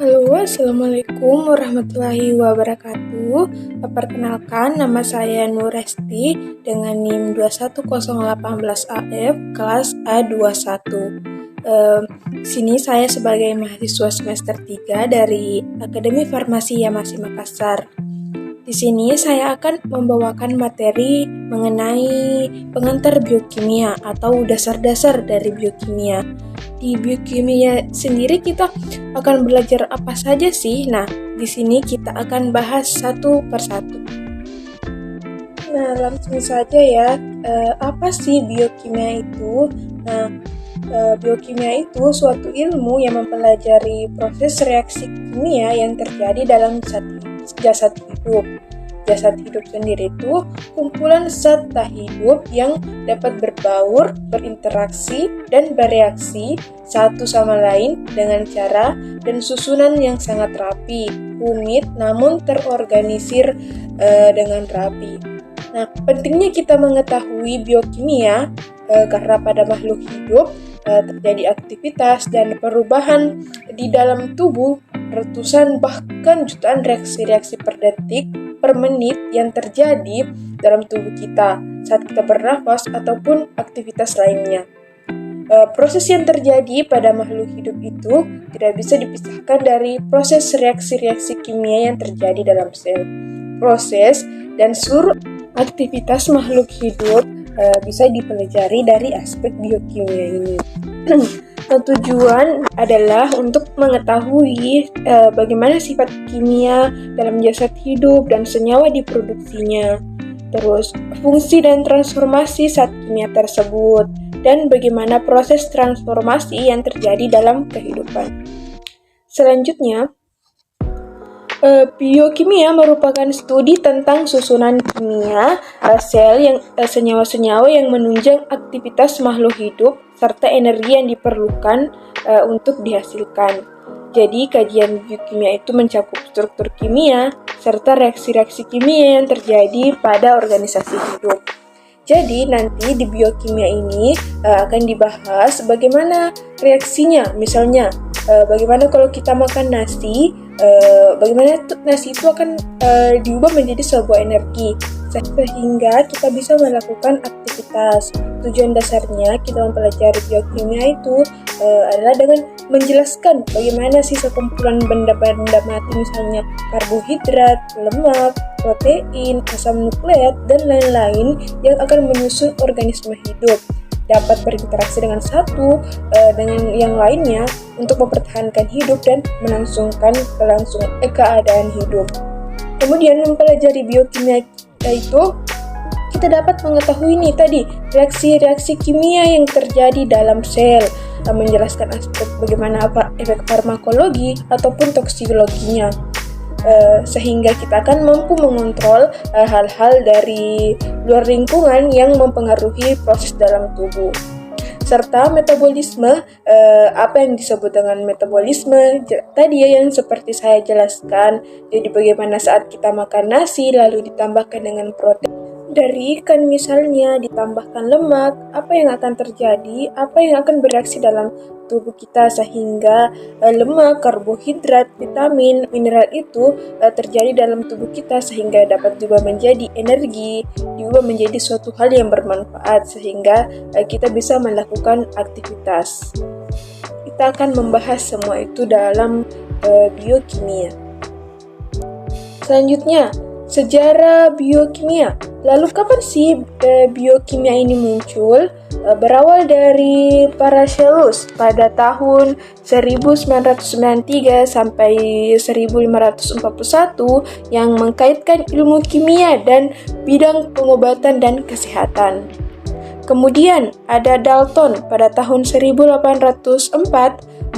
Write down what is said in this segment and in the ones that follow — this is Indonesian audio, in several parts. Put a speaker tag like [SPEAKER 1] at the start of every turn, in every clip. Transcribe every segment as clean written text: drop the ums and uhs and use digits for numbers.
[SPEAKER 1] Halo, Assalamualaikum warahmatullahi wabarakatuh. Perkenalkan, nama saya Nuresti dengan NIM 21018AF kelas A21. Sini saya sebagai mahasiswa semester 3 dari Akademi Farmasi Yamasi Makassar. Di sini saya akan membawakan materi mengenai pengantar biokimia atau dasar-dasar dari biokimia. Di biokimia sendiri kita akan belajar apa saja sih? Nah, di sini kita akan bahas satu persatu. Nah, langsung saja ya. Apa sih biokimia itu? Nah, biokimia itu suatu ilmu yang mempelajari proses reaksi kimia yang terjadi dalam jasad hidup. Jasad hidup sendiri itu kumpulan zat tak hidup yang dapat berbaur, berinteraksi, dan bereaksi satu sama lain dengan cara dan susunan yang sangat rapi, rumit, namun terorganisir dengan rapi. Nah, pentingnya kita mengetahui biokimia karena pada makhluk hidup terjadi aktivitas dan perubahan di dalam tubuh ratusan bahkan jutaan reaksi-reaksi per detik per menit yang terjadi dalam tubuh kita saat kita bernafas ataupun aktivitas lainnya. Proses yang terjadi pada makhluk hidup itu tidak bisa dipisahkan dari proses reaksi-reaksi kimia yang terjadi dalam sel. Proses dan seluruh aktivitas makhluk hidup bisa dipelajari dari aspek biokimia ini. Tujuan adalah untuk mengetahui bagaimana sifat kimia dalam jasad hidup dan senyawa diproduksinya, terus fungsi dan transformasi zat kimia tersebut, dan bagaimana proses transformasi yang terjadi dalam kehidupan. Selanjutnya, biokimia merupakan studi tentang susunan kimia sel yang senyawa-senyawa yang menunjang aktivitas makhluk hidup serta energi yang diperlukan untuk dihasilkan. Jadi, kajian biokimia itu mencakup struktur kimia serta reaksi-reaksi kimia yang terjadi pada organisasi hidup. Jadi, nanti di biokimia ini akan dibahas bagaimana reaksinya, misalnya bagaimana kalau kita makan nasi, bagaimana nasi itu akan diubah menjadi sebuah energi sehingga kita bisa melakukan aktivitas. Tujuan dasarnya kita mempelajari biokimia itu adalah dengan menjelaskan bagaimana sih sekumpulan benda-benda mati, misalnya karbohidrat, lemak, protein, asam nukleat, dan lain-lain yang akan menyusun organisme hidup dapat berinteraksi dengan satu dengan yang lainnya untuk mempertahankan hidup dan melangsungkan kelangsungan keadaan hidup. Kemudian mempelajari biokimia itu kita dapat mengetahui reaksi-reaksi kimia yang terjadi dalam sel, menjelaskan aspek bagaimana efek farmakologi ataupun toksikologinya, sehingga kita akan mampu mengontrol hal-hal dari luar lingkungan yang mempengaruhi proses dalam tubuh. Serta metabolisme, apa yang disebut dengan metabolisme tadi ya yang seperti saya jelaskan. Jadi bagaimana saat kita makan nasi lalu ditambahkan dengan protein dari ikan misalnya, ditambahkan lemak, apa yang akan terjadi, apa yang akan bereaksi dalam tubuh kita sehingga lemak, karbohidrat, vitamin, mineral itu terjadi dalam tubuh kita sehingga dapat diubah menjadi energi, diubah menjadi suatu hal yang bermanfaat sehingga kita bisa melakukan aktivitas. Kita akan membahas semua itu dalam biokimia. Selanjutnya, sejarah biokimia. Lalu kapan sih biokimia ini muncul? Berawal dari Paracelsus pada tahun 1993 sampai 1541 yang mengkaitkan ilmu kimia dan bidang pengobatan dan kesehatan. Kemudian ada Dalton pada tahun 1804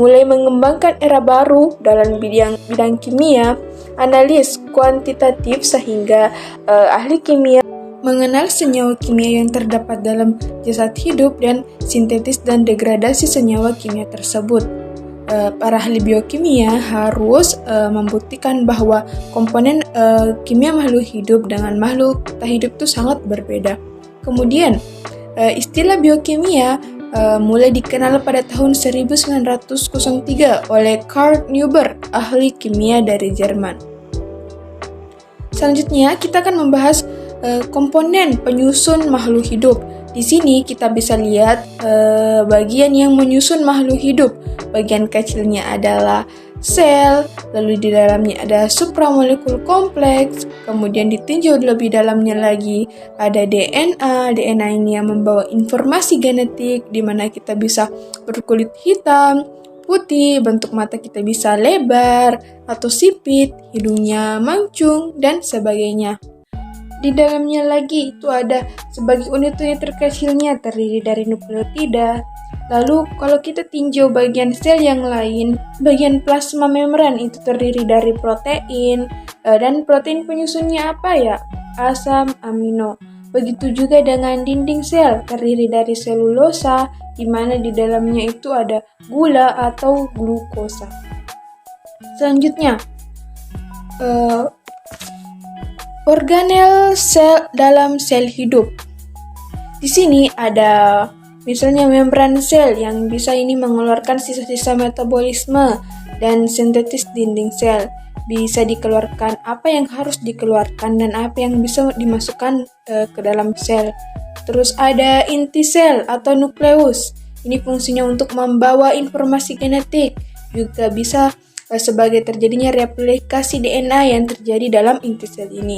[SPEAKER 1] mulai mengembangkan era baru dalam bidang kimia, analis kuantitatif sehingga ahli kimia mengenal senyawa kimia yang terdapat dalam jasad hidup dan sintetis dan degradasi senyawa kimia tersebut. Para ahli biokimia harus membuktikan bahwa komponen kimia makhluk hidup dengan makhluk tak hidup itu sangat berbeda. Kemudian, istilah biokimia mulai dikenal pada tahun 1903 oleh Karl Neuber, ahli kimia dari Jerman. Selanjutnya, kita akan membahas komponen penyusun makhluk hidup. Di sini kita bisa lihat bagian yang menyusun makhluk hidup. Bagian kecilnya adalah sel, lalu di dalamnya ada supramolekul kompleks, kemudian ditinjau lebih dalamnya lagi ada DNA. DNA ini yang membawa informasi genetik, di mana kita bisa berkulit hitam, putih, bentuk mata kita bisa lebar atau sipit, hidungnya mancung, dan sebagainya. Di dalamnya lagi itu ada sebagai unit-unit terkecilnya terdiri dari nukleotida. Lalu kalau kita tinjau bagian sel yang lain, bagian plasma membran itu terdiri dari protein, dan protein penyusunnya apa ya? Asam amino. Begitu juga dengan dinding sel terdiri dari selulosa, di mana di dalamnya itu ada gula atau glukosa. Selanjutnya, organel sel dalam sel hidup. Di sini ada misalnya membran sel yang bisa ini mengeluarkan sisa-sisa metabolisme dan sintetis dinding sel. Bisa dikeluarkan apa yang harus dikeluarkan dan apa yang bisa dimasukkan ke dalam sel. Terus ada inti sel atau nukleus. Ini fungsinya untuk membawa informasi genetik. Juga bisa sebagai terjadinya replikasi DNA yang terjadi dalam inti sel ini.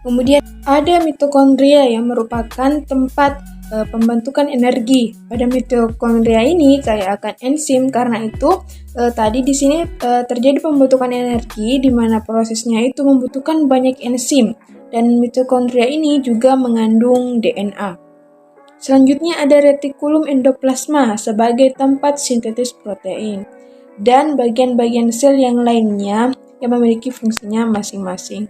[SPEAKER 1] Kemudian ada mitokondria yang merupakan tempat pembentukan energi. Pada mitokondria ini kaya akan enzim, karena itu tadi di sini terjadi pembentukan energi di mana prosesnya itu membutuhkan banyak enzim, dan mitokondria ini juga mengandung DNA. Selanjutnya ada retikulum endoplasma sebagai tempat sintetis protein, dan bagian-bagian sel yang lainnya yang memiliki fungsinya masing-masing.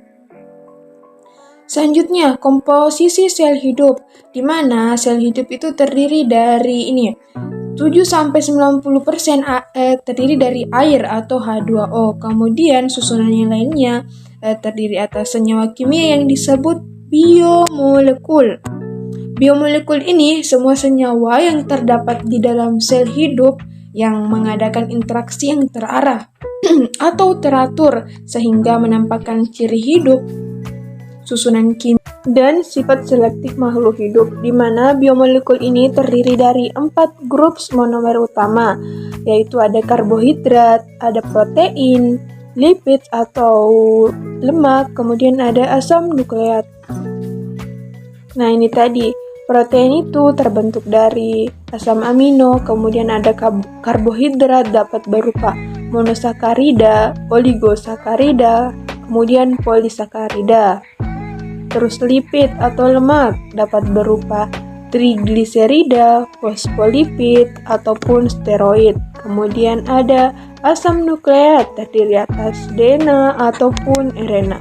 [SPEAKER 1] Selanjutnya, komposisi sel hidup, di mana sel hidup itu terdiri dari 7-90% terdiri dari air atau H2O. Kemudian susunan yang lainnya terdiri atas senyawa kimia yang disebut biomolekul. Biomolekul ini semua senyawa yang terdapat di dalam sel hidup yang mengadakan interaksi yang terarah atau teratur sehingga menampakkan ciri hidup, susunan kimia, dan sifat selektif makhluk hidup, di mana biomolekul ini terdiri dari 4 grup monomer utama, yaitu ada karbohidrat, ada protein, lipid atau lemak, kemudian ada asam nukleat. Nah, ini tadi, protein itu terbentuk dari asam amino, kemudian ada karbohidrat dapat berupa monosakarida, oligosakarida, kemudian polisakarida. Terus lipid atau lemak dapat berupa trigliserida, fosfolipid, ataupun steroid. Kemudian ada asam nukleat terdiri atas DNA ataupun RNA.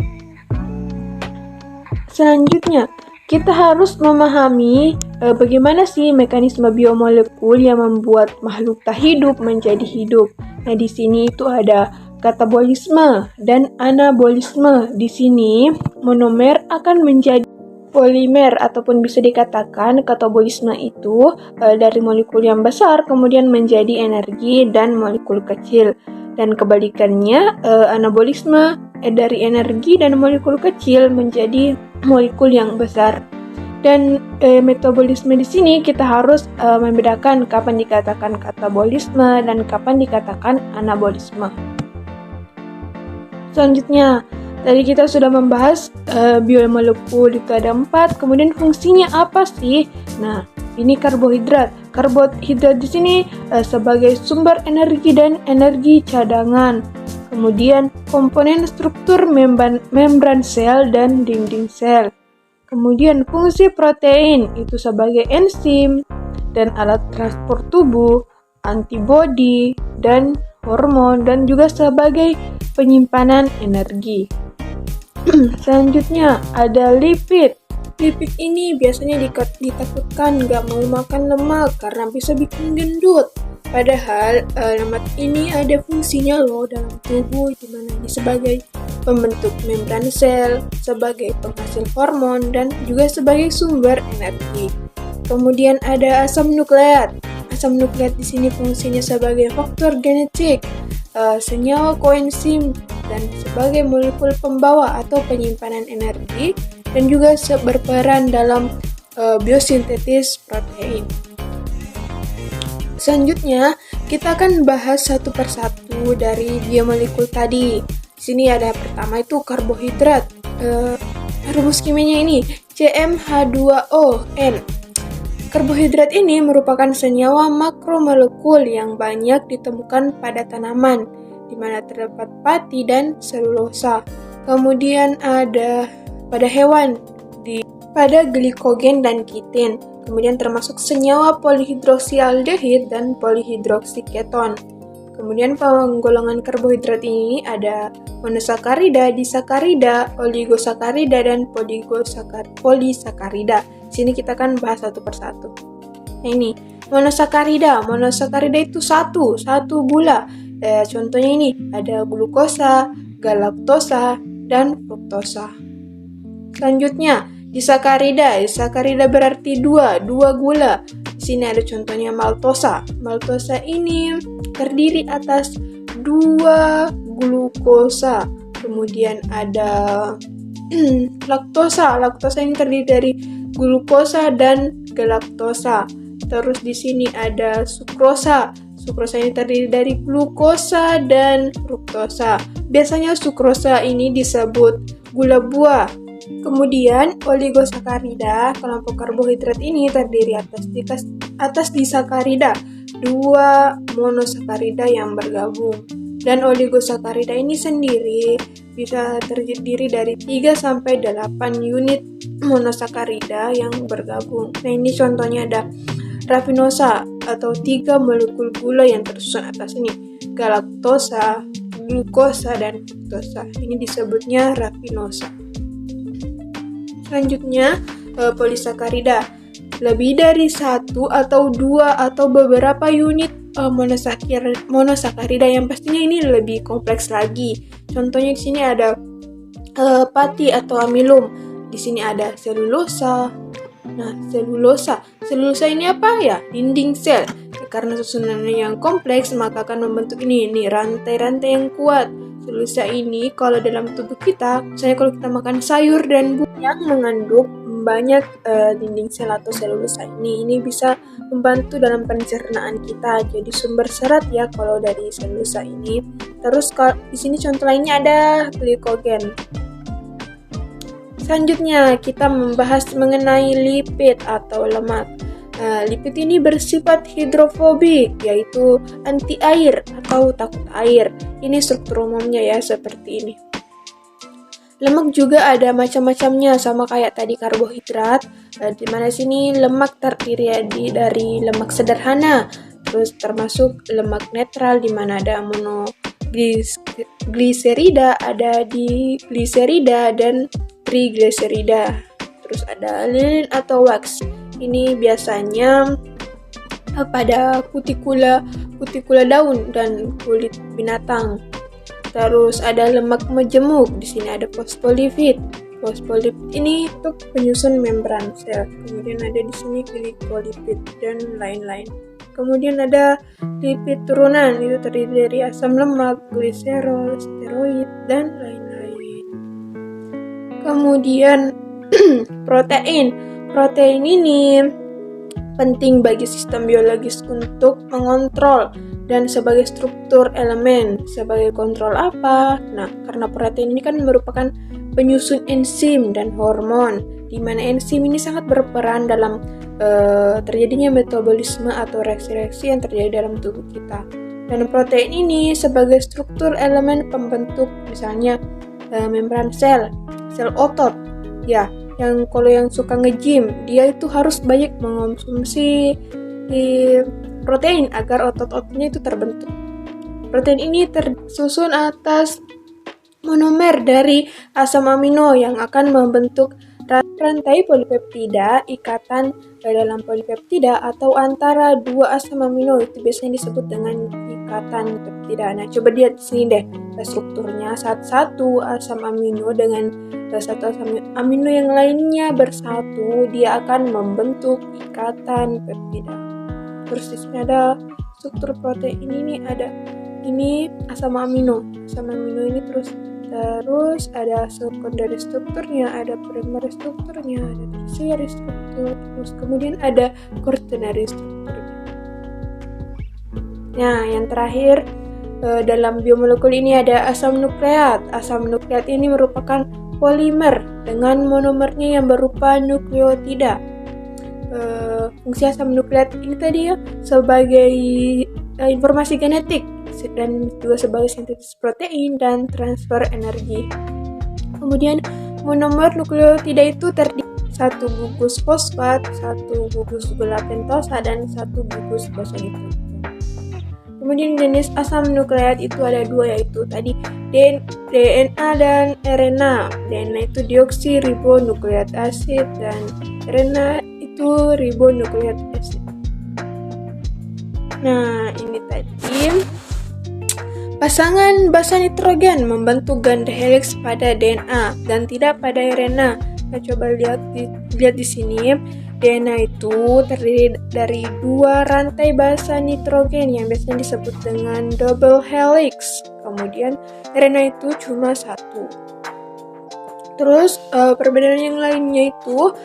[SPEAKER 1] Selanjutnya, kita harus memahami bagaimana sih mekanisme biomolekul yang membuat makhluk tak hidup menjadi hidup. Nah, di sini itu ada katabolisme dan anabolisme. Di sini monomer akan menjadi polimer, ataupun bisa dikatakan katabolisme itu dari molekul yang besar kemudian menjadi energi dan molekul kecil, dan kebalikannya anabolisme dari energi dan molekul kecil menjadi molekul yang besar. Dan metabolisme di sini kita harus membedakan kapan dikatakan katabolisme dan kapan dikatakan anabolisme. Selanjutnya, tadi kita sudah membahas biomolekul itu ada 4, kemudian fungsinya apa sih? Nah, ini karbohidrat. Karbohidrat di sini sebagai sumber energi dan energi cadangan. Kemudian komponen struktur membran sel dan dinding sel. Kemudian fungsi protein itu sebagai enzim dan alat transport tubuh, antibodi dan hormon, dan juga sebagai penyimpanan energi. Selanjutnya ada lipid. Lipid ini biasanya ditakutkan nggak mau makan lemak karena bisa bikin gendut. Padahal lemak ini ada fungsinya loh dalam tubuh, di mana ini sebagai pembentuk membran sel, sebagai penghasil hormon, dan juga sebagai sumber energi. Kemudian ada asam nukleat. Asam nukleat di sini fungsinya sebagai faktor genetik, senyawa koenzim, dan sebagai molekul pembawa atau penyimpanan energi, dan juga berperan dalam biosintesis protein. Selanjutnya, kita akan bahas satu persatu dari biomolekul tadi. Di sini ada pertama itu karbohidrat. Rumus kimianya ini CmH2ON. Karbohidrat ini merupakan senyawa makromolekul yang banyak ditemukan pada tanaman, di mana terdapat pati dan selulosa. Kemudian ada pada hewan, pada glikogen dan kitin. Kemudian termasuk senyawa polihidroksialdehid dan polihidroksiketon. Kemudian penggolongan karbohidrat ini ada monosakarida, disakarida, oligosakarida, dan polisakarida. Di sini kita akan bahas satu persatu. Nah ini, monosakarida. Monosakarida itu satu gula. Contohnya ini ada glukosa, galaktosa, dan fruktosa. Selanjutnya, disakarida. Disakarida berarti dua gula. Di sini ada contohnya maltosa. Maltosa ini terdiri atas 2 glukosa. Kemudian ada laktosa. Laktosa ini terdiri dari glukosa dan galaktosa. Terus di sini ada sukrosa. Sukrosa ini terdiri dari glukosa dan fruktosa. Biasanya sukrosa ini disebut gula buah. Kemudian oligosakarida, kelompok karbohidrat ini terdiri atas disakarida, 2 monosakarida yang bergabung. Dan oligosakarida ini sendiri bisa terdiri dari 3-8 unit monosakarida yang bergabung. Nah ini contohnya ada rafinosa atau 3 molekul gula yang tersusun atas ini, galaktosa, glukosa, dan fruktosa. Ini disebutnya rafinosa. Selanjutnya polisakarida. Lebih dari 1 atau 2 atau beberapa unit monosakarida yang pastinya ini lebih kompleks lagi. Contohnya di sini ada pati atau amilum. Di sini ada selulosa. Nah, selulosa ini apa ya? Dinding sel. Karena susunannya yang kompleks maka akan membentuk ini rantai-rantai yang kuat. Selulosa ini kalau dalam tubuh kita, misalnya kalau kita makan sayur dan buah yang mengandung banyak dinding sel atau selulosa ini bisa membantu dalam pencernaan kita. Jadi sumber serat ya kalau dari selulosa ini. Terus di sini contoh lainnya ada glikogen. Selanjutnya kita membahas mengenai lipid atau lemak. Lipid ini bersifat hidrofobik, yaitu anti air atau takut air. Ini struktur umumnya ya seperti ini. Lemak juga ada macam-macamnya, sama kayak tadi karbohidrat. Di mana sini lemak terdiri dari lemak sederhana, terus termasuk lemak netral di mana ada monogliserida, ada digliserida, dan trigliserida. Terus ada linin atau wax. Ini biasanya pada kutikula daun dan kulit binatang. Terus ada lemak majemuk. Di sini ada fosfolipid. Fosfolipid ini untuk penyusun membran sel. Kemudian ada di sini glikolipid dan lain-lain. Kemudian ada lipid turunan, itu terdiri dari asam lemak, gliserol, steroid, dan lain-lain. Kemudian protein. Protein ini penting bagi sistem biologis untuk mengontrol dan sebagai struktur elemen. Sebagai kontrol apa? Nah, karena protein ini kan merupakan penyusun enzim dan hormon, di mana enzim ini sangat berperan dalam terjadinya metabolisme atau reaksi-reaksi yang terjadi dalam tubuh kita. Dan protein ini sebagai struktur elemen pembentuk misalnya membran sel otot. Ya, kalau yang suka nge-gym, dia itu harus banyak mengonsumsi protein agar otot-ototnya itu terbentuk. Protein ini tersusun atas monomer dari asam amino yang akan membentuk rantai polipeptida, ikatan dalam polipeptida atau antara 2 asam amino, itu biasanya disebut dengan ikatan peptida. Nah, coba lihat di sini deh strukturnya. Satu asam amino dengan satu asam amino yang lainnya bersatu, dia akan membentuk ikatan peptida. Terus di sini ada struktur protein ini ada ini asam amino ini terus ada secondary strukturnya, ada primary strukturnya, ada tertiary struktur, terus kemudian ada quaternary strukturnya. Nah, yang terakhir dalam biomolekul ini ada asam nukleat. Asam nukleat ini merupakan polimer dengan monomernya yang berupa nukleotida. Fungsi asam nukleat ini tadi ya sebagai informasi genetik dan juga sebagai sintesis protein dan transfer energi. Kemudian monomer nukleotida itu terdiri satu gugus fosfat, satu gugus gula pentosa, dan satu gugus gosonitrat. Kemudian jenis asam nukleat itu ada dua, yaitu tadi DNA dan RNA. DNA itu deoksiribonukleat asid dan RNA itu ribonukleat asid. Nah, ini tadi pasangan basa nitrogen membentuk ganda helix pada DNA dan tidak pada RNA. Kita coba lihat di sini. DNA itu terdiri dari dua rantai basa nitrogen yang biasanya disebut dengan double helix. Kemudian RNA itu cuma satu. Terus perbedaan yang lainnya itu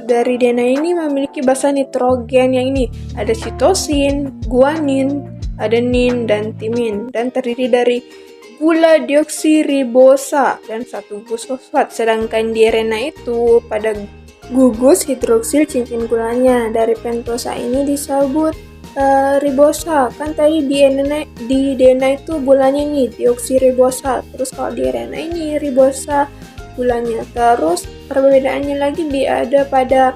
[SPEAKER 1] dari DNA ini memiliki basa nitrogen yang ini ada sitosin, guanin, adenin, dan timin, dan terdiri dari gula deoksiribosa dan satu gugus fosfat. Sedangkan di RNA itu pada gugus hidroksil cincin gulanya. Dari pentosa ini disebut ribosa. Kan tadi di DNA itu gulanya ini deoksiribosa. Terus kalau di RNA ini ribosa gulanya. Terus perbedaannya lagi ada pada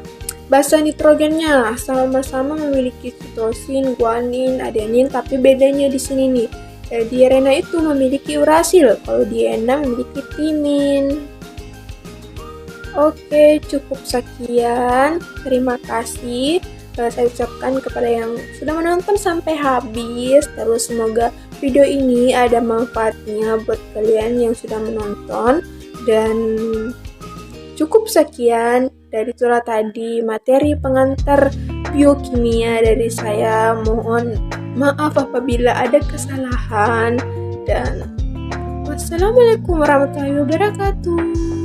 [SPEAKER 1] basa nitrogennya. Sama-sama memiliki sitosin, guanin, adenin, tapi bedanya di sini nih. Di RNA itu memiliki urasil, kalau di DNA memiliki timin. Oke, cukup sekian. Terima kasih saya ucapkan kepada yang sudah menonton sampai habis. Terus semoga video ini ada manfaatnya buat kalian yang sudah menonton. Dan cukup sekian dari Tura tadi materi pengantar biokimia dari saya. Mohon maaf apabila ada kesalahan. Dan wassalamualaikum warahmatullahi wabarakatuh.